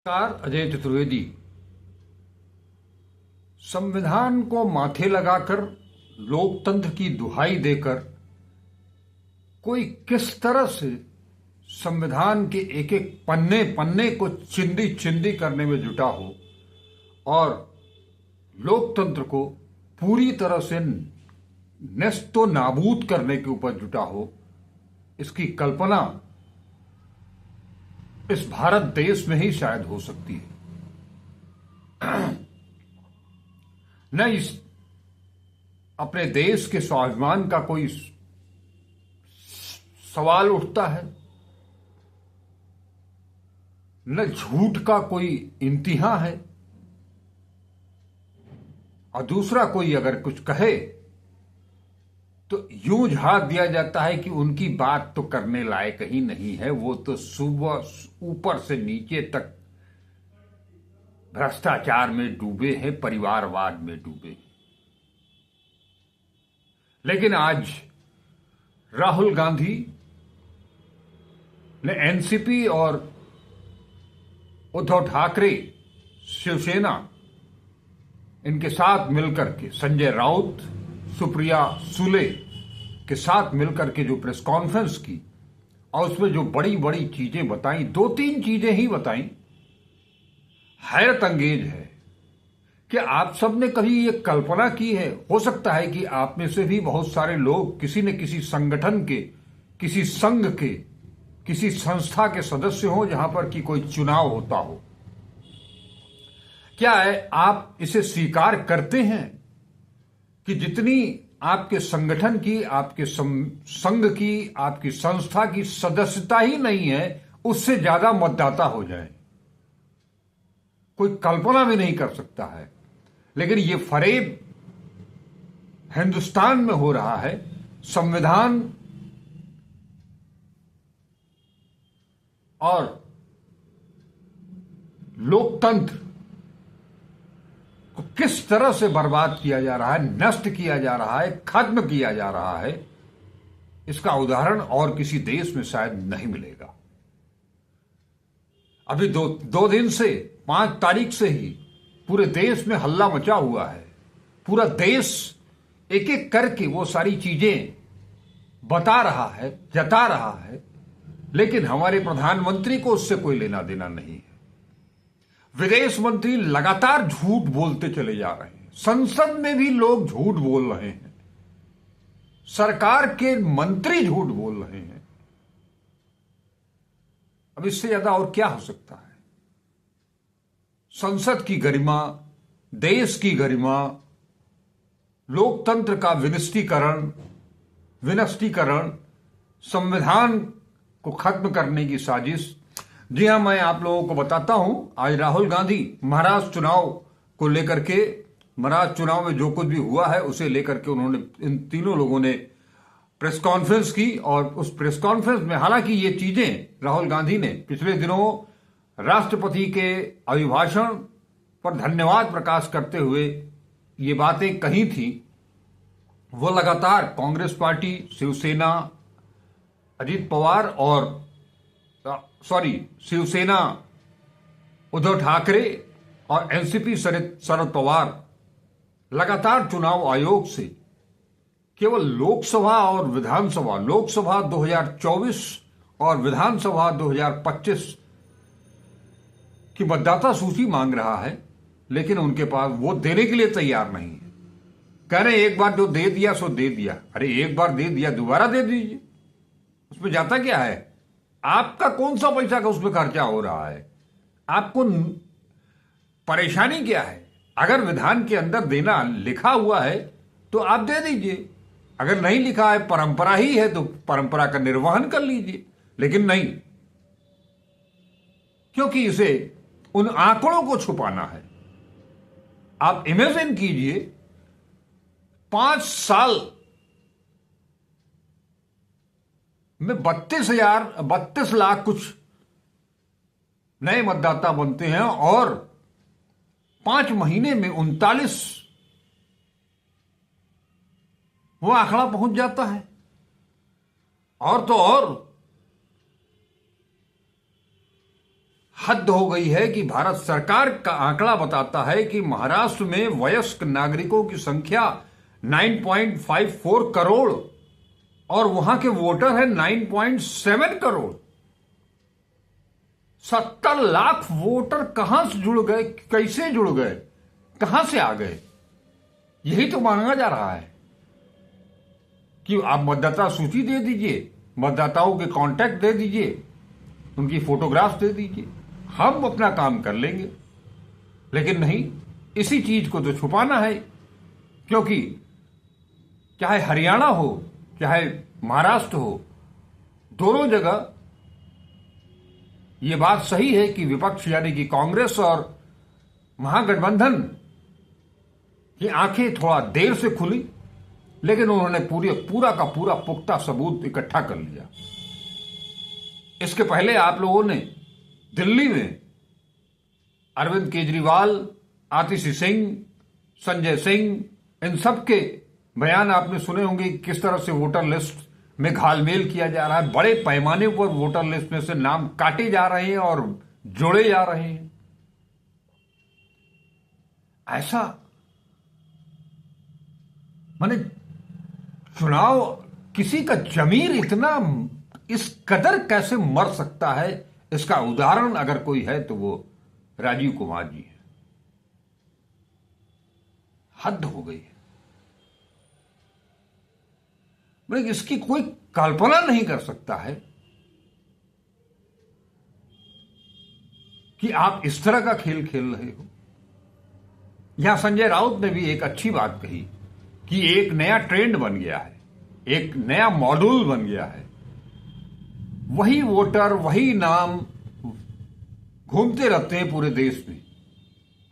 नमस्कार। अजय चतुर्वेदी। संविधान को माथे लगाकर लोकतंत्र की दुहाई देकर कोई किस तरह से संविधान के एक एक पन्ने पन्ने को चिंदी चिंदी करने में जुटा हो और लोकतंत्र को पूरी तरह से नेस्तो नाबूद करने के ऊपर जुटा हो, इसकी कल्पना इस भारत देश में ही शायद हो सकती है। न इस अपने देश के स्वाभिमान का कोई सवाल उठता है, न झूठ का कोई इंतहा है, और दूसरा कोई अगर कुछ कहे तो यूं झाड़ दिया जाता है कि उनकी बात तो करने लायक ही नहीं है, वो तो सुबह ऊपर से नीचे तक भ्रष्टाचार में डूबे हैं, परिवारवाद में डूबे हैं। लेकिन आज राहुल गांधी ने एनसीपी और उद्धव ठाकरे, शिवसेना, इनके साथ मिलकर के, संजय राउत, सुप्रिया सुले के साथ मिलकर के जो प्रेस कॉन्फ्रेंस की और उसमें जो बड़ी बड़ी चीजें बताई, दो तीन चीजें ही बताई, हैरत अंगेज है कि आप सबने कभी ये कल्पना की है? हो सकता है कि आप में से भी बहुत सारे लोग किसी न किसी संगठन के, किसी संघ के, किसी संस्था के सदस्य हो जहां पर कि कोई चुनाव होता हो। क्या है, आप इसे स्वीकार करते हैं कि जितनी आपके संगठन की, आपके संघ की, आपकी संस्था की सदस्यता ही नहीं है, उससे ज्यादा मतदाता हो जाए? कोई कल्पना भी नहीं कर सकता है। लेकिन ये फरेब हिंदुस्तान में हो रहा है। संविधान और लोकतंत्र को किस तरह से बर्बाद किया जा रहा है, नष्ट किया जा रहा है, खत्म किया जा रहा है, इसका उदाहरण और किसी देश में शायद नहीं मिलेगा। अभी दो दिन से, 5 तारीख से ही पूरे देश में हल्ला मचा हुआ है। पूरा देश एक एक करके वो सारी चीजें बता रहा है, जता रहा है, लेकिन हमारे प्रधानमंत्री को उससे कोई लेना देना नहीं है। विदेश मंत्री लगातार झूठ बोलते चले जा रहे हैं, संसद में भी लोग झूठ बोल रहे हैं, सरकार के मंत्री झूठ बोल रहे हैं। अब इससे ज्यादा और क्या हो सकता है? संसद की गरिमा, देश की गरिमा, लोकतंत्र का विनष्टीकरण, संविधान को खत्म करने की साजिश। जी हां, मैं आप लोगों को बताता हूं, आज राहुल गांधी महाराष्ट्र चुनाव को लेकर के, महाराष्ट्र चुनाव में जो कुछ भी हुआ है उसे लेकर के उन्होंने, इन तीनों लोगों ने प्रेस कॉन्फ्रेंस की। और उस प्रेस कॉन्फ्रेंस में हालांकि ये चीजें राहुल गांधी ने पिछले दिनों राष्ट्रपति के अभिभाषण पर धन्यवाद प्रकाश करते हुए ये बातें कही थी। वो लगातार कांग्रेस पार्टी, शिवसेना, अजीत पवार और शिवसेना, उद्धव ठाकरे और एनसीपी शरद पवार लगातार चुनाव आयोग से केवल लोकसभा और विधानसभा, लोकसभा 2024 और विधानसभा 2025 की मतदाता सूची मांग रहा है, लेकिन उनके पास वो देने के लिए तैयार नहीं है। कह रहे एक बार जो दे दिया सो दे दिया। अरे एक बार दे दिया, दोबारा दे दीजिए, उसमें जाता क्या है? आपका कौन सा पैसा का उसमें खर्चा हो रहा है? आपको परेशानी क्या है? अगर विधान के अंदर देना लिखा हुआ है तो आप दे दीजिए, अगर नहीं लिखा है, परंपरा ही है, तो परंपरा का निर्वहन कर लीजिए। लेकिन नहीं, क्योंकि इसे उन आंकड़ों को छुपाना है। आप इमेजिन कीजिए, 5 साल में 32 लाख कुछ नए मतदाता बनते हैं और 5 महीने में 39 वो आंकड़ा पहुंच जाता है। और तो और हद हो गई है कि भारत सरकार का आंकड़ा बताता है कि महाराष्ट्र में वयस्क नागरिकों की संख्या 9.54 करोड़ और वहां के वोटर है 9.7 करोड़। 70 लाख वोटर कहां से जुड़ गए, कैसे जुड़ गए, कहां से आ गए? यही तो मांगा जा रहा है कि आप मतदाता सूची दे दीजिए, मतदाताओं के कांटेक्ट दे दीजिए, उनकी फोटोग्राफ दे दीजिए, हम अपना काम कर लेंगे। लेकिन नहीं, इसी चीज को तो छुपाना है, क्योंकि चाहे हरियाणा हो चाहे महाराष्ट्र हो, दोनों जगह यह बात सही है कि विपक्ष यानी कि कांग्रेस और महागठबंधन की आंखें थोड़ा देर से खुली, लेकिन उन्होंने पूरा का पूरा पुख्ता सबूत इकट्ठा कर लिया। इसके पहले आप लोगों ने दिल्ली में अरविंद केजरीवाल, आतिशी सिंह, संजय सिंह, इन सब के बयान आपने सुने होंगे किस तरह से वोटर लिस्ट में घालमेल किया जा रहा है। बड़े पैमाने पर वोटर लिस्ट में से नाम काटे जा रहे हैं और जोड़े जा रहे हैं। ऐसा माने चुनाव, किसी का जमीर इतना इस कदर कैसे मर सकता है, इसका उदाहरण अगर कोई है तो वो राजीव कुमार जी है। हद हो गई है। मतलब इसकी कोई कल्पना नहीं कर सकता है कि आप इस तरह का खेल खेल रहे हो। यहां संजय राउत ने भी एक अच्छी बात कही कि एक नया ट्रेंड बन गया है, एक नया मॉड्यूल बन गया है। वही वोटर, वही नाम घूमते रहते हैं पूरे देश में।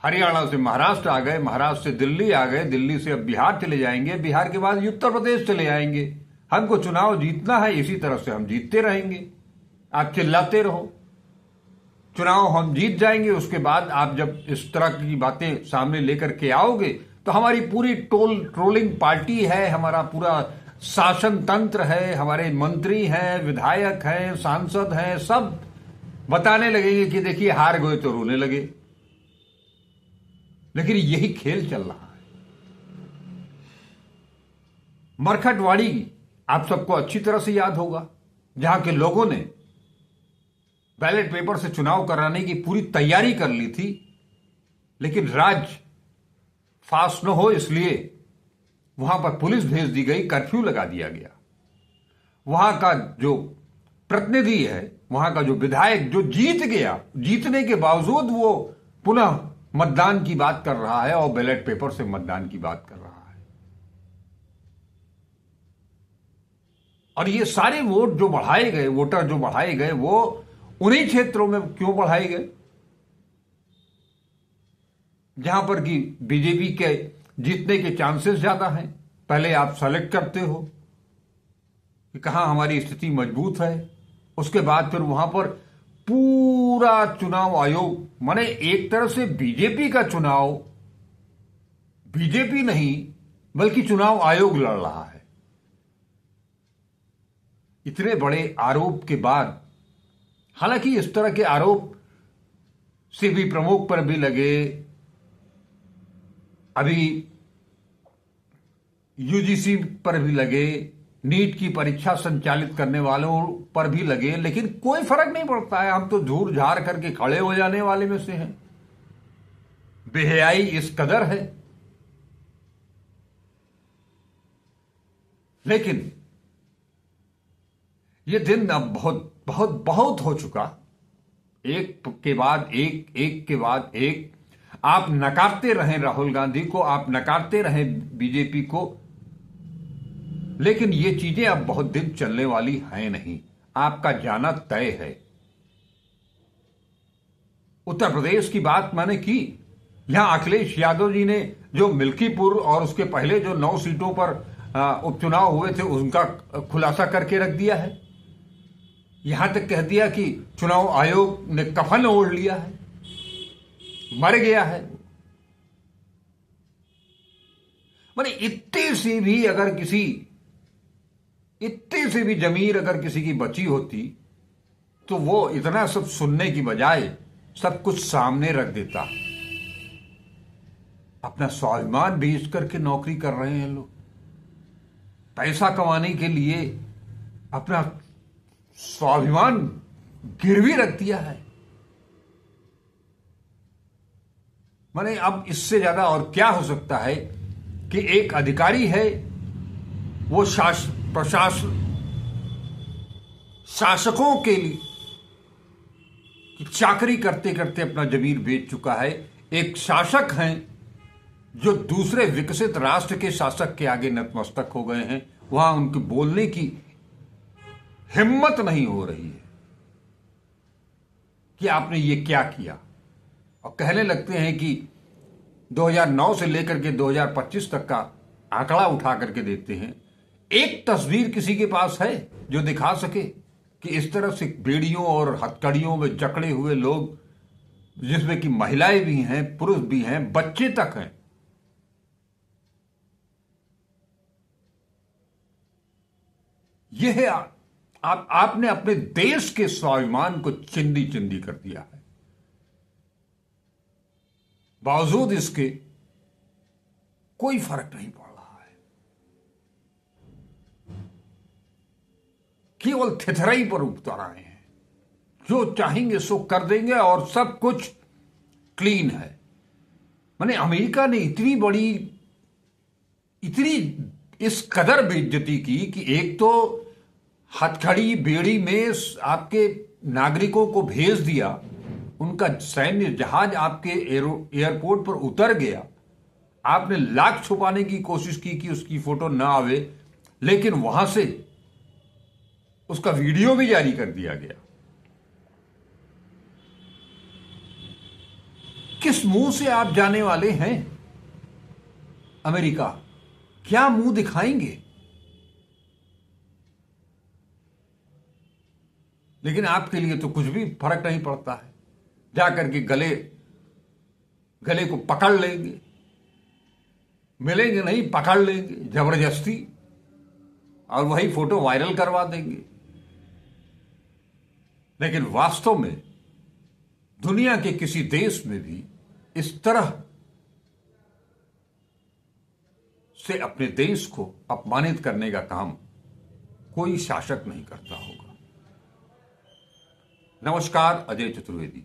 हरियाणा से महाराष्ट्र आ गए, महाराष्ट्र से दिल्ली आ गए, दिल्ली से अब बिहार चले जाएंगे, बिहार के बाद उत्तर प्रदेश चले जाएंगे। हमको चुनाव जीतना है, इसी तरह से हम जीतते रहेंगे। आप चिल्लाते रहो, चुनाव हम जीत जाएंगे। उसके बाद आप जब इस तरह की बातें सामने लेकर के आओगे तो हमारी पूरी ट्रोलिंग पार्टी है, हमारा पूरा शासन तंत्र है, हमारे मंत्री हैं, विधायक हैं, सांसद हैं, सब बताने लगेंगे कि देखिए हार गए तो रोने लगे। लेकिन यही खेल चल रहा है। मरखटवाड़ी आप सबको अच्छी तरह से याद होगा, जहां के लोगों ने बैलेट पेपर से चुनाव कराने की पूरी तैयारी कर ली थी, लेकिन राज्य फास्ट न हो इसलिए वहां पर पुलिस भेज दी गई, कर्फ्यू लगा दिया गया। वहां का जो प्रतिनिधि है, वहां का जो विधायक जो जीत गया, जीतने के बावजूद वो पुनः मतदान की बात कर रहा है और बैलेट पेपर से मतदान की बात कर रहा है। और ये सारे वोट जो बढ़ाए गए, वोटर जो बढ़ाए गए, वो उन्हीं क्षेत्रों में क्यों बढ़ाए गए जहां पर कि बीजेपी के जीतने के चांसेस ज्यादा हैं। पहले आप सेलेक्ट करते हो कि कहां हमारी स्थिति मजबूत है, उसके बाद फिर वहां पर पूरा चुनाव आयोग, माने एक तरह से बीजेपी का चुनाव, बीजेपी नहीं बल्कि चुनाव आयोग लड़ रहा है। इतने बड़े आरोप के बाद, हालांकि इस तरह के आरोप सीबी प्रमुख पर भी लगे, अभी यूजीसी पर भी लगे, नीट की परीक्षा संचालित करने वालों पर भी लगे, लेकिन कोई फर्क नहीं पड़ता है। हम तो झूर झाड़ करके खड़े हो जाने वाले में से हैं। बेहयाई इस कदर है। लेकिन ये दिन अब बहुत बहुत बहुत हो चुका। एक के बाद एक, एक के बाद एक आप नकारते रहें राहुल गांधी को, आप नकारते रहें बीजेपी को, लेकिन ये चीजें अब बहुत दिन चलने वाली हैं नहीं। आपका जाना तय है। उत्तर प्रदेश की बात मैंने की। यहां अखिलेश यादव जी ने जो मिल्कीपुर और उसके पहले जो 9 सीटों पर उपचुनाव हुए थे उनका खुलासा करके रख दिया है। यहां तक कह दिया कि चुनाव आयोग ने कफन ओढ़ लिया है, मर गया है। माने इतनी सी भी अगर किसी, इतनी सी भी जमीर अगर किसी की बची होती तो वो इतना सब सुनने की बजाय सब कुछ सामने रख देता। अपना स्वाभिमान बेच करके नौकरी कर रहे हैं लोग, पैसा कमाने के लिए अपना स्वाभिमान गिरवी रख दिया है। माने अब इससे ज्यादा और क्या हो सकता है कि एक अधिकारी है, वो शासकों के लिए की चाकरी करते करते अपना जमीर बेच चुका है। एक शासक हैं जो दूसरे विकसित राष्ट्र के शासक के आगे नतमस्तक हो गए हैं। वहां उनके बोलने की हिम्मत नहीं हो रही है कि आपने ये क्या किया, और कहने लगते हैं कि 2009 से लेकर के 2025 तक का आंकड़ा उठा करके देते हैं। एक तस्वीर किसी के पास है जो दिखा सके कि इस तरह से बेड़ियों और हथकड़ियों में जकड़े हुए लोग, जिसमें कि महिलाएं भी हैं, पुरुष भी हैं, बच्चे तक हैं, यह है आपने अपने देश के स्वाभिमान को चिंदी चिंदी कर दिया है। बावजूद इसके कोई फर्क नहीं पड़ रहा है, केवल थिथराई पर उतर आए हैं। जो चाहेंगे सो कर देंगे और सब कुछ क्लीन है। माने अमेरिका ने इतनी इस कदर बेइज्जती की कि एक तो हथकड़ी बेड़ी में आपके नागरिकों को भेज दिया, उनका सैन्य जहाज आपके एयरपोर्ट पर उतर गया। आपने लाख छुपाने की कोशिश की कि उसकी फोटो ना आवे, लेकिन वहां से उसका वीडियो भी जारी कर दिया गया। किस मुंह से आप जाने वाले हैं अमेरिका? क्या मुंह दिखाएंगे? लेकिन आपके लिए तो कुछ भी फर्क नहीं पड़ता है। जाकर के गले को पकड़ लेंगे, मिलेंगे नहीं, पकड़ लेंगे जबरदस्ती, और वही फोटो वायरल करवा देंगे। लेकिन वास्तव में दुनिया के किसी देश में भी इस तरह से अपने देश को अपमानित करने का काम कोई शासक नहीं करता होगा। नमस्कार, अजय चतुर्वेदी।